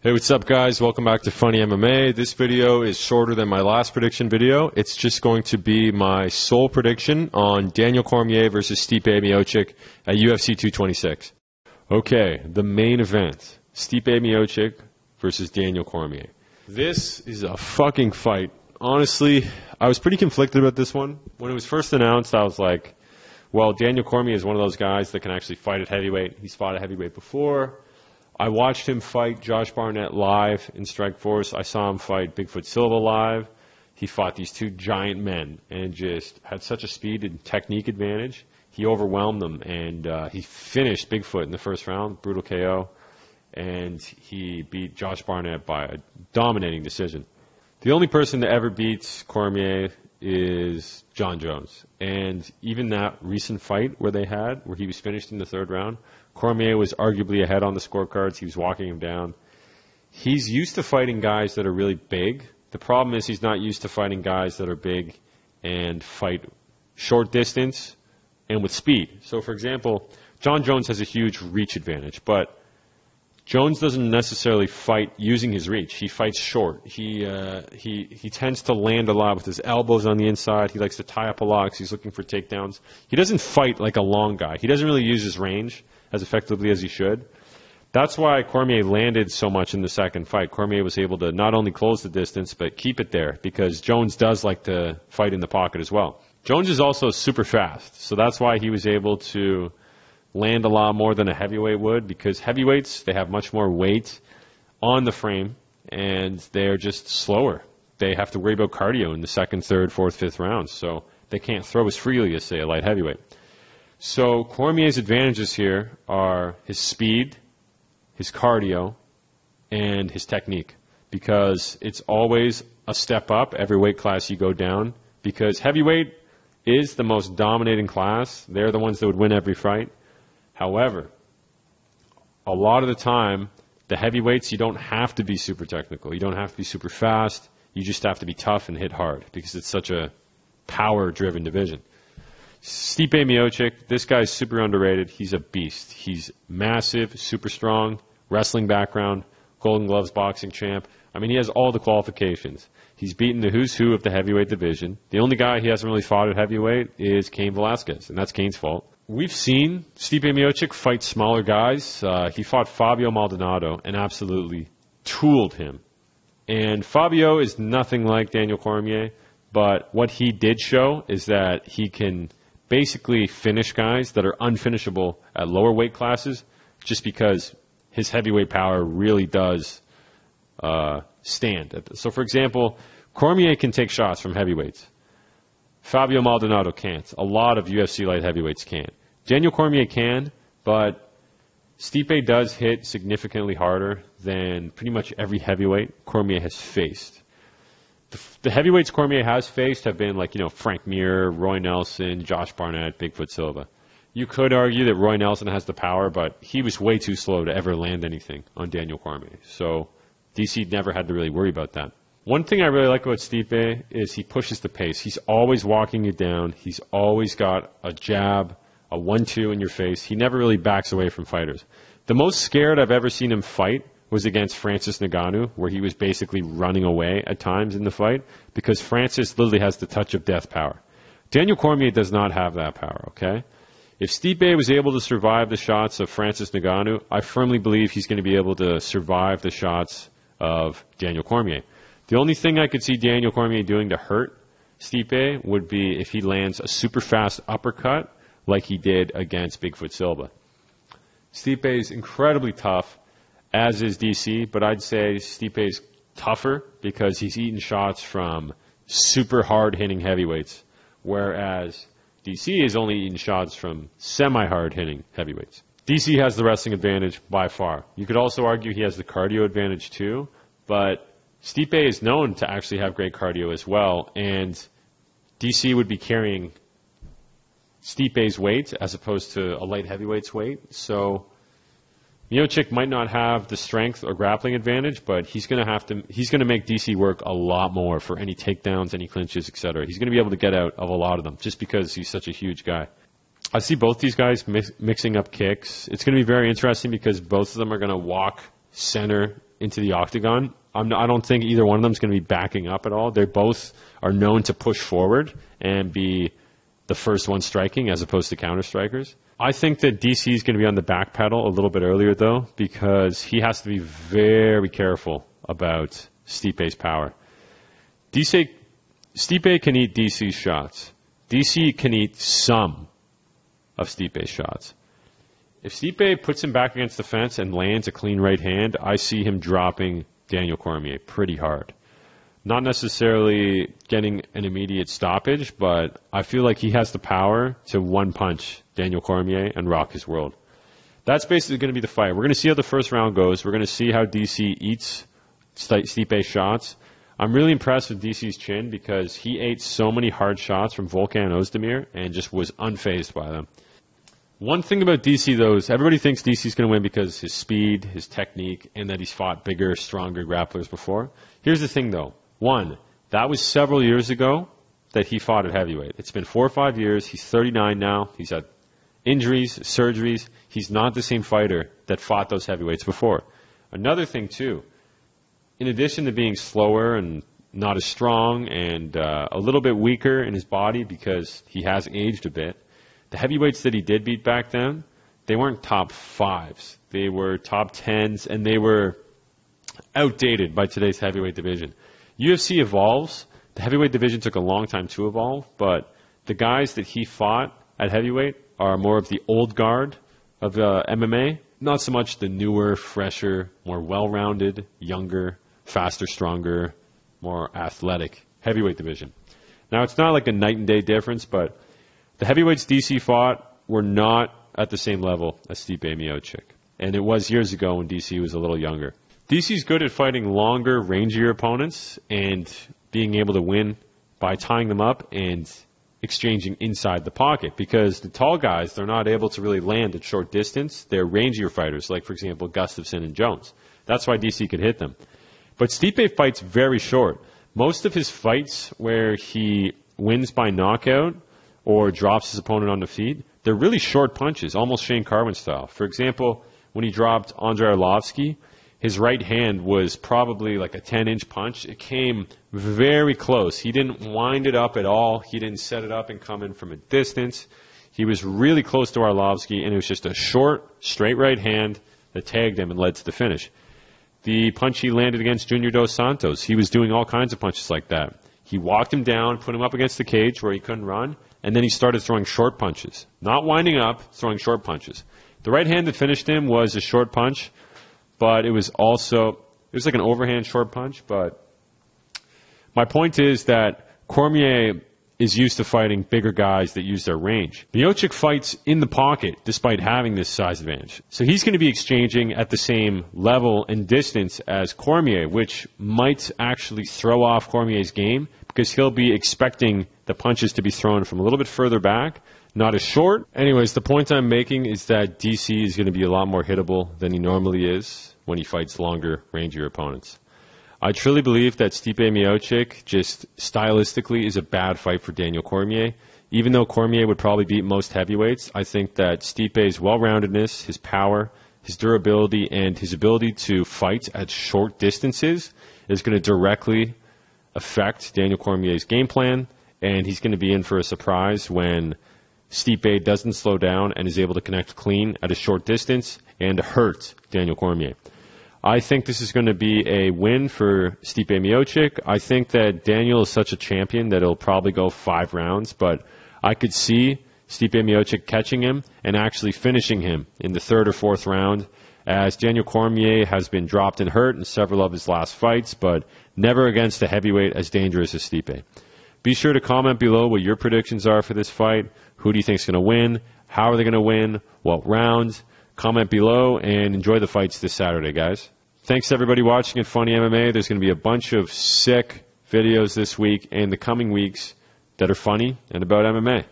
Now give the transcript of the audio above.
Hey, what's up guys? Welcome back to Funny MMA. This video is shorter than my last prediction video. It's just going to be my sole prediction on Daniel Cormier versus Stipe Miocic at UFC 226. Okay, the main event. Stipe Miocic versus Daniel Cormier. This is a fucking fight. Honestly, I was pretty conflicted about this one. When it was first announced, I was like, well, Daniel Cormier is one of those guys that can actually fight at heavyweight. He's fought at heavyweight before. I watched him fight Josh Barnett live in Strikeforce. I saw him fight Bigfoot Silva live. He fought these two giant men and just had such a speed and technique advantage. He overwhelmed them, and he finished Bigfoot in the first round, brutal KO, and he beat Josh Barnett by a dominating decision. The only person that ever beats Cormier is Jon Jones, and even that recent fight where he was finished in the third round, Cormier was arguably ahead on the scorecards. He was walking him down. He's used to fighting guys that are really big. The problem is he's not used to fighting guys that are big and fight short distance and with speed. So, for example, Jon Jones has a huge reach advantage, but Jones doesn't necessarily fight using his reach. He fights short. He tends to land a lot with his elbows on the inside. He likes to tie up a lot because he's looking for takedowns. He doesn't fight like a long guy. He doesn't really use his range as effectively as he should. That's why Cormier landed so much in the second fight. Cormier was able to not only close the distance, but keep it there because Jones does like to fight in the pocket as well. Jones is also super fast, so that's why he was able to land a lot more than a heavyweight would, because heavyweights, they have much more weight on the frame, and they're just slower. They have to worry about cardio in the second, third, fourth, fifth rounds, so they can't throw as freely as, say, a light heavyweight. So Cormier's advantages here are his speed, his cardio, and his technique, because it's always a step up every weight class you go down, because heavyweight is the most dominating class. They're the ones that would win every fight. However, a lot of the time, the heavyweights, you don't have to be super technical. You don't have to be super fast. You just have to be tough and hit hard because it's such a power-driven division. Stipe Miocic, this guy's super underrated. He's a beast. He's massive, super strong, wrestling background, Golden Gloves boxing champ. I mean, he has all the qualifications. He's beaten the who's who of the heavyweight division. The only guy he hasn't really fought at heavyweight is Cain Velasquez, and that's Cain's fault. We've seen Stipe Miocic fight smaller guys. He fought Fabio Maldonado and absolutely tooled him. And Fabio is nothing like Daniel Cormier, but what he did show is that he can basically finish guys that are unfinishable at lower weight classes just because his heavyweight power really does stand. So, for example, Cormier can take shots from heavyweights. Fabio Maldonado can't. A lot of UFC light heavyweights can't. Daniel Cormier can, but Stipe does hit significantly harder than pretty much every heavyweight Cormier has faced. The heavyweights Cormier has faced have been like, Frank Mir, Roy Nelson, Josh Barnett, Bigfoot Silva. You could argue that Roy Nelson has the power, but he was way too slow to ever land anything on Daniel Cormier. So DC never had to really worry about that. One thing I really like about Stipe is he pushes the pace. He's always walking you down. He's always got a jab, a 1-2 in your face. He never really backs away from fighters. The most scared I've ever seen him fight was against Francis Ngannou, where he was basically running away at times in the fight, because Francis literally has the touch of death power. Daniel Cormier does not have that power, okay? If Stipe was able to survive the shots of Francis Ngannou, I firmly believe he's going to be able to survive the shots of Daniel Cormier. The only thing I could see Daniel Cormier doing to hurt Stipe would be if he lands a super fast uppercut like he did against Bigfoot Silva. Stipe is incredibly tough, as is DC, but I'd say Stipe is tougher because he's eaten shots from super hard-hitting heavyweights, whereas DC is only eaten shots from semi-hard-hitting heavyweights. DC has the wrestling advantage by far. You could also argue he has the cardio advantage too, but Stipe is known to actually have great cardio as well, and DC would be carrying Stipe's weight as opposed to a light heavyweight's weight. So Miocic might not have the strength or grappling advantage, but he's going to make DC work a lot more for any takedowns, any clinches, etc. He's going to be able to get out of a lot of them just because he's such a huge guy. I see both these guys mixing up kicks. It's going to be very interesting because both of them are going to walk center into the octagon, I don't think either one of them is going to be backing up at all. They both are known to push forward and be the first one striking as opposed to counter strikers. I think that DC is going to be on the back pedal a little bit earlier, though, because he has to be very careful about Stipe's power. Stipe can eat DC's shots. DC can eat some of Stipe's shots. If Stipe puts him back against the fence and lands a clean right hand, I see him dropping Daniel Cormier pretty hard. Not necessarily getting an immediate stoppage, but I feel like he has the power to one-punch Daniel Cormier and rock his world. That's basically going to be the fight. We're going to see how the first round goes. We're going to see how DC eats Stipe's shots. I'm really impressed with DC's chin because he ate so many hard shots from Volkan Ozdemir and just was unfazed by them. One thing about DC, though, is everybody thinks DC's going to win because his speed, his technique, and that he's fought bigger, stronger grapplers before. Here's the thing, though. One, that was several years ago that he fought at heavyweight. It's been 4 or 5 years. He's 39 now. He's had injuries, surgeries. He's not the same fighter that fought those heavyweights before. Another thing, too, in addition to being slower and not as strong and a little bit weaker in his body because he has aged a bit, the heavyweights that he did beat back then, they weren't top 5s. They were top 10s, and they were outdated by today's heavyweight division. UFC evolves. The heavyweight division took a long time to evolve, but the guys that he fought at heavyweight are more of the old guard of MMA, not so much the newer, fresher, more well-rounded, younger, faster, stronger, more athletic heavyweight division. Now, it's not like a night and day difference, but the heavyweights DC fought were not at the same level as Stipe Miocic. And it was years ago when DC was a little younger. DC's good at fighting longer, rangier opponents and being able to win by tying them up and exchanging inside the pocket. Because the tall guys, they're not able to really land at short distance. They're rangier fighters, like, for example, Gustafsson and Jones. That's why DC could hit them. But Stipe fights very short. Most of his fights where he wins by knockout or drops his opponent on the feet, they're really short punches, almost Shane Carwin style. For example, when he dropped Andrei Arlovsky, his right hand was probably like a 10-inch punch. It came very close. He didn't wind it up at all. He didn't set it up and come in from a distance. He was really close to Arlovsky, and it was just a short, straight right hand that tagged him and led to the finish. The punch he landed against Junior Dos Santos, he was doing all kinds of punches like that. He walked him down, put him up against the cage where he couldn't run, and then he started throwing short punches. Not winding up, throwing short punches. The right hand that finished him was a short punch, but it was like an overhand short punch. But my point is that Cormier is used to fighting bigger guys that use their range. Miocic fights in the pocket despite having this size advantage. So he's going to be exchanging at the same level and distance as Cormier, which might actually throw off Cormier's game because he'll be expecting the punches to be thrown from a little bit further back, not as short. Anyways, the point I'm making is that DC is going to be a lot more hittable than he normally is when he fights longer, rangier opponents. I truly believe that Stipe Miocic just stylistically is a bad fight for Daniel Cormier. Even though Cormier would probably beat most heavyweights, I think that Stipe's well-roundedness, his power, his durability, and his ability to fight at short distances is going to directly affect Daniel Cormier's game plan, and he's going to be in for a surprise when Stipe doesn't slow down and is able to connect clean at a short distance and hurt Daniel Cormier. I think this is going to be a win for Stipe Miocic. I think that Daniel is such a champion that it'll probably go 5 rounds, but I could see Stipe Miocic catching him and actually finishing him in the 3rd or 4th round, as Daniel Cormier has been dropped and hurt in several of his last fights, but never against a heavyweight as dangerous as Stipe. Be sure to comment below what your predictions are for this fight. Who do you think is going to win? How are they going to win? What rounds? Comment below and enjoy the fights this Saturday, guys. Thanks to everybody watching at Funny MMA. There's going to be a bunch of sick videos this week and the coming weeks that are funny and about MMA.